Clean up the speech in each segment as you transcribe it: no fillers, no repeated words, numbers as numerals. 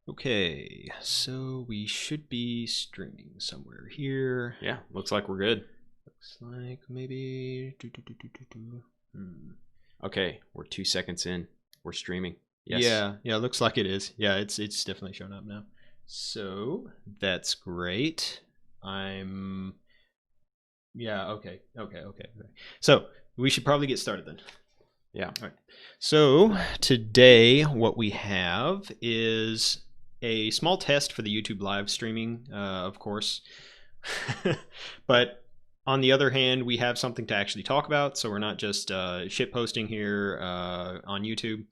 Okay, so we should be streaming somewhere here. Yeah, looks like we're good. Looks like maybe. Okay, we're 2 seconds in. We're streaming. Yes. Yeah, looks like it is. Yeah, it's definitely showing up now. So that's great. Yeah, okay. So we should probably get started then. Yeah. All right. So today what we have is a small test for the YouTube live streaming, of course. But on the other hand, we have something to actually talk about, so we're not just shit posting here on YouTube.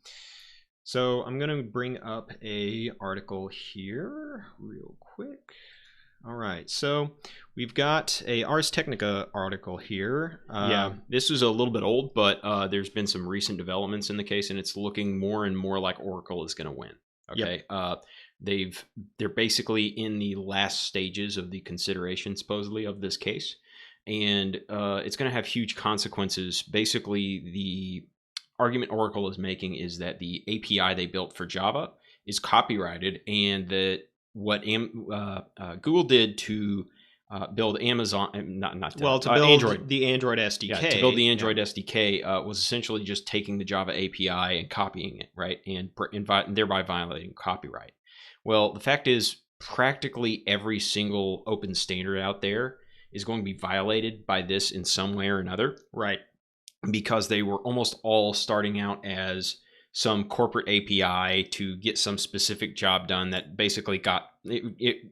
So I'm going to bring up a article here real quick. All right, so we've got a Ars Technica article here. Yeah, this was a little bit old, but there's been some recent developments in the case, and it's looking more and more like Oracle is going to win. Okay, they're basically in the last stages of the consideration, supposedly, of this case, and it's going to have huge consequences. Basically, the argument Oracle is making is that the API they built for Java is copyrighted, and that what Google did to build Amazon, to build Android, the Android SDK. Yeah, to build the Android SDK was essentially just taking the Java API and copying it, right, and thereby violating copyright. Well, the fact is, practically every single open standard out there is going to be violated by this in some way or another, right? Because they were almost all starting out as some corporate API to get some specific job done that basically got it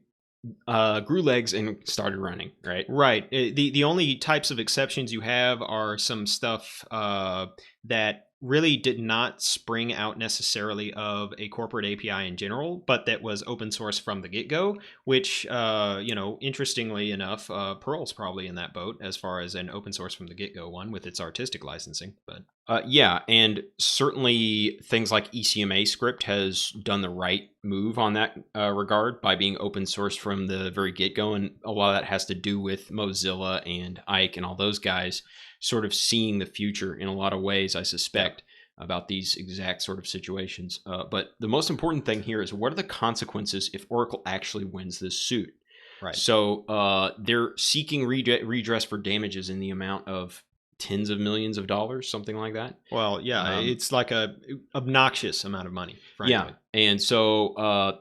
grew legs and started running, right? Right. The only types of exceptions you have are some stuff that really did not spring out necessarily of a corporate API in general, but that was open source from the get-go, which, interestingly enough, Perl's probably in that boat as far as an open source from the get-go one with its artistic licensing. But yeah, and certainly things like ECMA script has done the right move on that regard by being open source from the very get-go, and a lot of that has to do with Mozilla and Ike and all those guys sort of seeing the future in a lot of ways, I suspect, about these exact sort of situations. But the most important thing here is, what are the consequences if Oracle actually wins this suit? Right. So they're seeking redress for damages in the amount of tens of millions of dollars, something like that. Well, yeah, it's like a obnoxious amount of money, frankly. Yeah, and so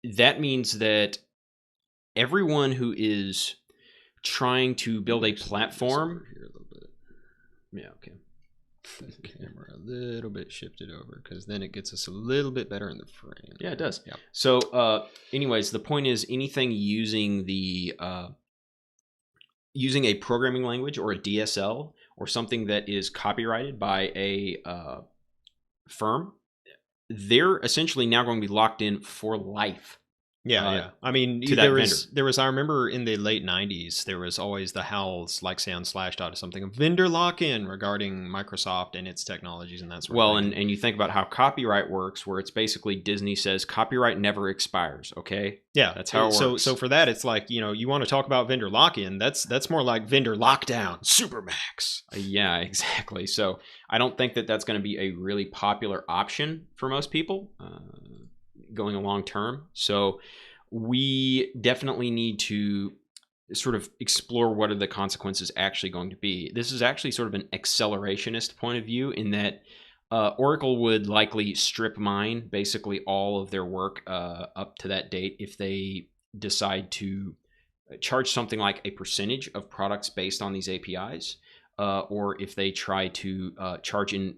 that means that everyone who is trying to build a platform here a little bit. Yeah, okay. The camera a little bit shifted over, because then it gets us a little bit better in the frame. Yeah, it does. Yeah. So anyways, the point is, anything using the using a programming language or a DSL or something that is copyrighted by a firm, they're essentially now going to be locked in for life. Yeah. I mean, there was, I remember in the late 90s, there was always the howls, like say on Slashdot or something, vendor lock-in regarding Microsoft and its technologies and that sort of thing. And you think about how copyright works, where it's basically Disney says copyright never expires, okay? Yeah. That's how it works. So for that, it's like, you want to talk about vendor lock-in, that's more like vendor lockdown, Supermax. Yeah, exactly. So I don't think that that's going to be a really popular option for most people going a long term. So we definitely need to sort of explore what are the consequences actually going to be. This is actually sort of an accelerationist point of view, in that Oracle would likely strip mine basically all of their work up to that date if they decide to charge something like a percentage of products based on these APIs, or if they try to charge an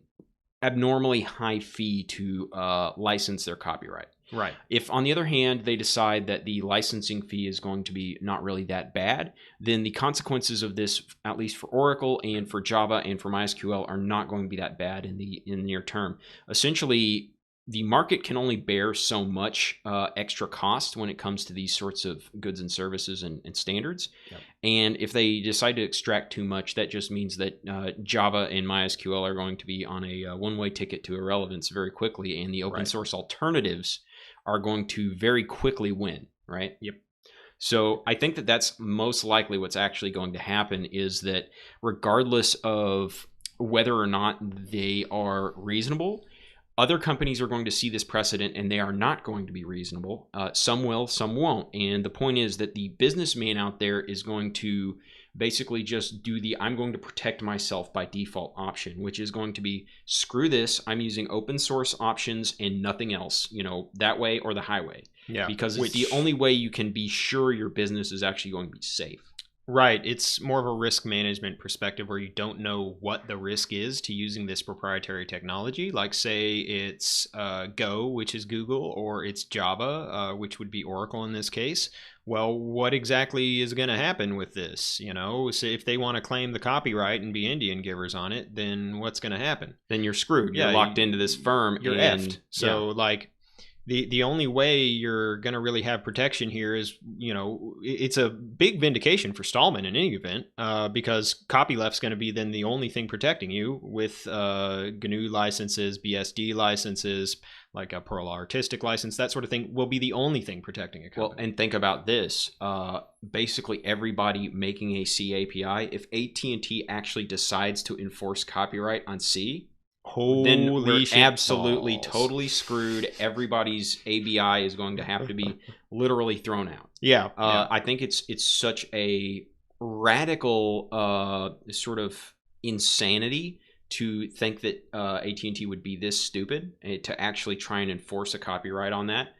abnormally high fee to license their copyright. Right. If, on the other hand, they decide that the licensing fee is going to be not really that bad, then the consequences of this, at least for Oracle and for Java and for MySQL, are not going to be that bad in the near term. Essentially, the market can only bear so much extra cost when it comes to these sorts of goods and services and standards. Yep. And if they decide to extract too much, that just means that Java and MySQL are going to be on a one-way ticket to irrelevance very quickly, and the open source alternatives are going to very quickly win, right? Yep. So I think that that's most likely what's actually going to happen, is that regardless of whether or not they are reasonable, other companies are going to see this precedent and they are not going to be reasonable. Some will, some won't. And the point is that the businessman out there is going to basically just do the I'm going to protect myself by default option, which is going to be screw this. I'm using open source options and nothing else, that way or the highway. Yeah. Because it's the only way you can be sure your business is actually going to be safe. Right. It's more of a risk management perspective where you don't know what the risk is to using this proprietary technology. Like, say it's Go, which is Google, or it's Java, which would be Oracle in this case. Well, what exactly is going to happen with this? So if they want to claim the copyright and be Indian givers on it, then what's going to happen? Then you're screwed. You're locked into this firm. You're effed. So, the only way you're going to really have protection here is, it's a big vindication for Stallman in any event, because copyleft's going to be then the only thing protecting you with GNU licenses, BSD licenses, like a Perl artistic license, that sort of thing will be the only thing protecting a company. Well, and think about this. Basically, everybody making a C API, if AT&T actually decides to enforce copyright on C, then we're absolutely totally screwed. Everybody's ABI is going to have to be literally thrown out. Yeah. I think it's such a radical sort of insanity to think that AT&T would be this stupid to actually try and enforce a copyright on that.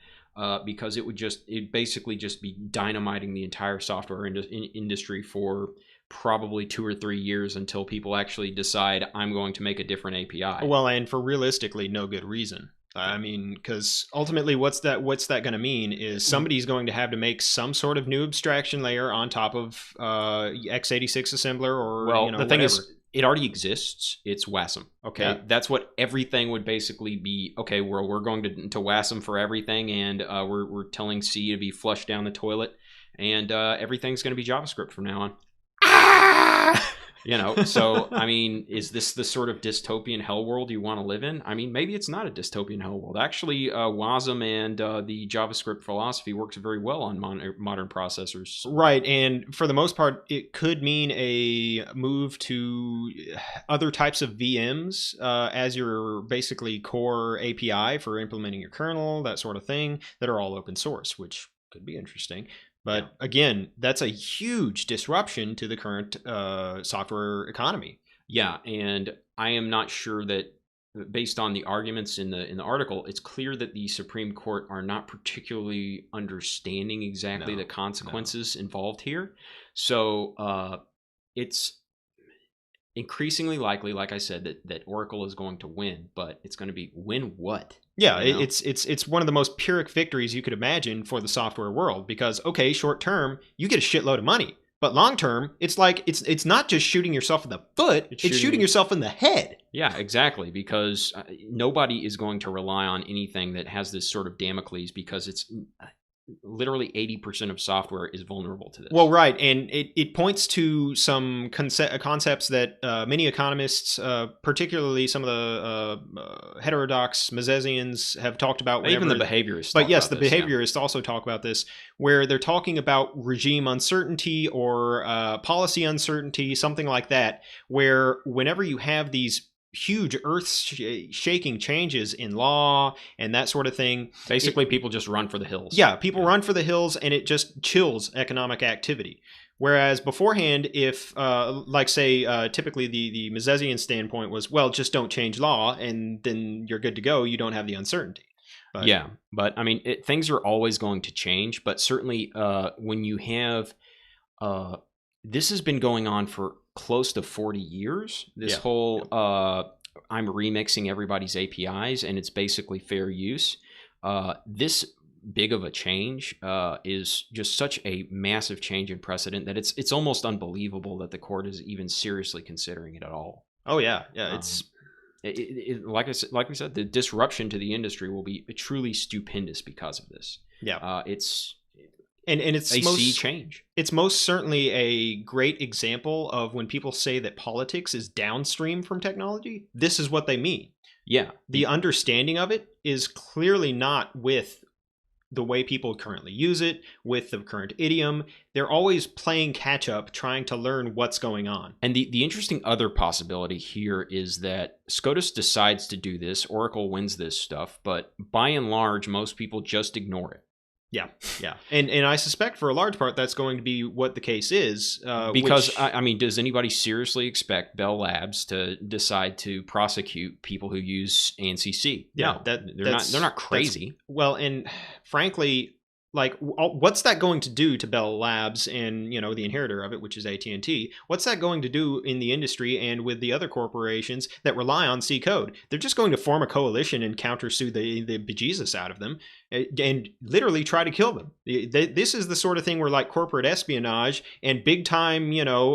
Because it basically just be dynamiting the entire software industry for probably 2 or 3 years until people actually decide I'm going to make a different API. Well, and for realistically no good reason. I mean, because ultimately what's that going to mean is somebody's going to have to make some sort of new abstraction layer on top of x86 assembler or the thing is, it already exists. It's WASM. Okay, yeah. That's what everything would basically be. Okay, we're going to WASM for everything, and we're telling C to be flushed down the toilet, and everything's going to be JavaScript from now on. So I mean, is this the sort of dystopian hell world you want to live in? I mean, maybe it's not a dystopian hell world. Actually, WASM and the JavaScript philosophy works very well on modern processors. Right, and for the most part, it could mean a move to other types of VMs as your basically core API for implementing your kernel, that sort of thing, that are all open source, which could be interesting. But again, that's a huge disruption to the current software economy. Yeah, and I am not sure that, based on the arguments in the article, it's clear that the Supreme Court are not particularly understanding exactly the consequences involved here. So it's increasingly likely, like I said, that Oracle is going to win, but it's going to be win what? Yeah, it's one of the most Pyrrhic victories you could imagine for the software world, because okay, short term you get a shitload of money, but long term it's like it's not just shooting yourself in the foot, it's shooting yourself in the head. Yeah, exactly, because nobody is going to rely on anything that has this sort of Damocles, because it's literally 80% of software is vulnerable to this. Well, right, and it points to some concepts that many economists, particularly some of the heterodox Misesians, have talked about. Even the behaviorists. But yes, the behaviorists also talk about this, where they're talking about regime uncertainty or policy uncertainty, something like that, where whenever you have these huge earth-shaking changes in law and that sort of thing, basically people just run for the hills. Yeah, people run for the hills, and it just chills economic activity. Whereas beforehand, if typically the Misesian standpoint was, well, just don't change law and then you're good to go, you don't have the uncertainty. But I mean, things are always going to change, but certainly when you have this has been going on for close to 40 years. This whole I'm remixing everybody's APIs and it's basically fair use. This big of a change is just such a massive change in precedent that it's almost unbelievable that the court is even seriously considering it at all. Oh yeah, it's like we said, the disruption to the industry will be truly stupendous because of this. Yeah, it's a sea change. It's most certainly a great example of when people say that politics is downstream from technology. This is what they mean. Yeah, the understanding of it is clearly not with the way people currently use it, with the current idiom. They're always playing catch up, trying to learn what's going on. And the interesting other possibility here is that SCOTUS decides to do this, Oracle wins this stuff, but by and large, most people just ignore it. Yeah, yeah. And I suspect for a large part that's going to be what the case is. Because, I mean, does anybody seriously expect Bell Labs to decide to prosecute people who use ANSI C? Yeah, no, they're not crazy. Well, and frankly, like, what's that going to do to Bell Labs and, you know, the inheritor of it, which is AT&T? What's that going to do in the industry and with the other corporations that rely on C code? They're just going to form a coalition and countersue the bejesus out of them and literally try to kill them. This is the sort of thing where, like, corporate espionage and big time, you know,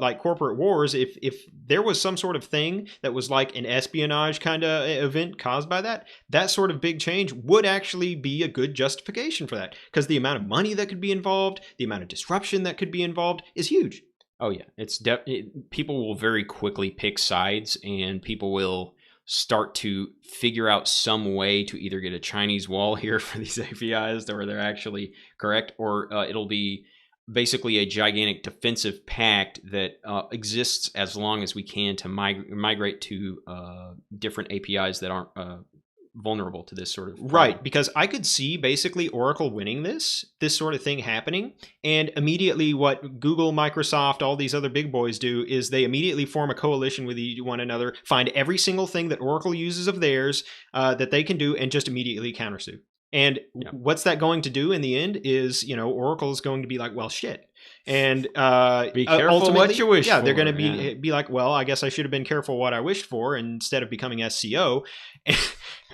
like corporate wars, if there was some sort of thing that was like an espionage kind of event caused by that, that sort of big change would actually be a good justification for that. Because the amount of money that could be involved, the amount of disruption that could be involved is huge. Oh yeah, people will very quickly pick sides, and people will start to figure out some way to either get a Chinese wall here for these APIs where they're actually correct, or it'll be basically a gigantic defensive pact that exists as long as we can to migrate to different APIs that aren't vulnerable to this sort of problem. Right, because I could see basically Oracle winning this sort of thing happening, and immediately what Google, Microsoft, all these other big boys do is they immediately form a coalition with one another, find every single thing that Oracle uses of theirs that they can do, and just immediately countersue. And what's that going to do in the end is, you know, Oracle's going to be like, well, shit. And be careful what you wish for. Yeah, they're going to be like, well, I guess I should have been careful what I wished for instead of becoming SCO.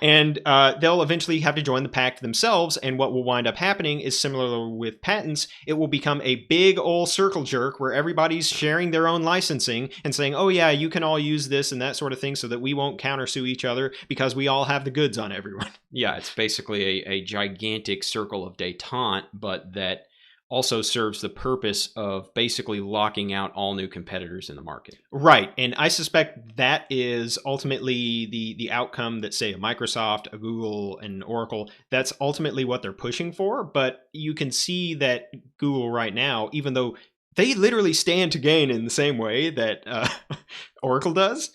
And they'll eventually have to join the pact themselves. And what will wind up happening is similar with patents. It will become a big old circle jerk where everybody's sharing their own licensing and saying, oh, yeah, you can all use this and that sort of thing so that we won't countersue each other because we all have the goods on everyone. Yeah, it's basically a gigantic circle of detente, but that also serves the purpose of basically locking out all new competitors in the market. Right. And I suspect that is ultimately the outcome that, say, a Microsoft, a Google, and Oracle, that's ultimately what they're pushing for. But you can see that Google right now, even though they literally stand to gain in the same way that Oracle does,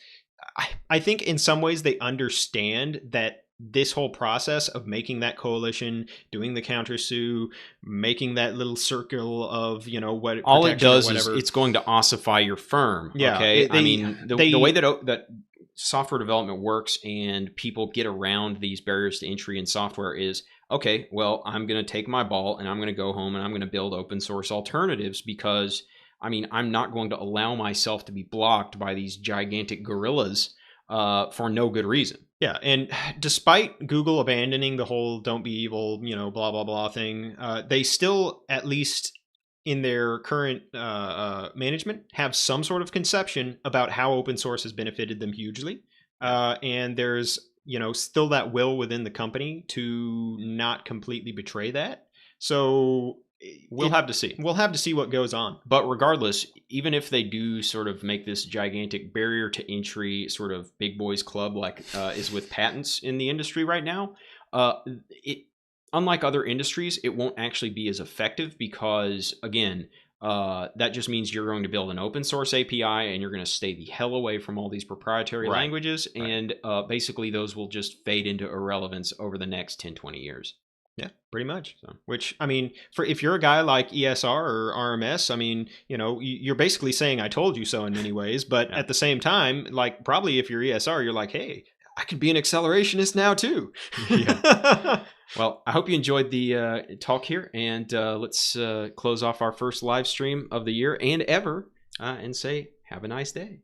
I think in some ways they understand that this whole process of making that coalition, doing the countersue, making that little circle of, you know, what all it does is it's going to ossify your firm. Yeah, okay. I mean, the way that software development works and people get around these barriers to entry in software is, okay, well, I'm going to take my ball and I'm going to go home and I'm going to build open source alternatives because, I mean, I'm not going to allow myself to be blocked by these gigantic gorillas for no good reason. Yeah, and despite Google abandoning the whole "don't be evil," you know, blah blah blah thing, they still, at least in their current management, have some sort of conception about how open source has benefited them hugely, and there's, you know, still that will within the company to not completely betray that. So we'll have to see. We'll have to see what goes on. But regardless, even if they do sort of make this gigantic barrier to entry sort of big boys club like is with patents in the industry right now, unlike other industries, it won't actually be as effective because, again, that just means you're going to build an open source API and you're going to stay the hell away from all these proprietary languages. Right. And basically those will just fade into irrelevance over the next 10, 20 years. Yeah, pretty much. So, which, I mean, if you're a guy like ESR or RMS, I mean, you know, you're basically saying I told you so in many ways. But at the same time, like, probably if you're ESR, you're like, hey, I could be an accelerationist now too. Yeah. Well, I hope you enjoyed the talk here, and let's close off our first live stream of the year and ever and say have a nice day.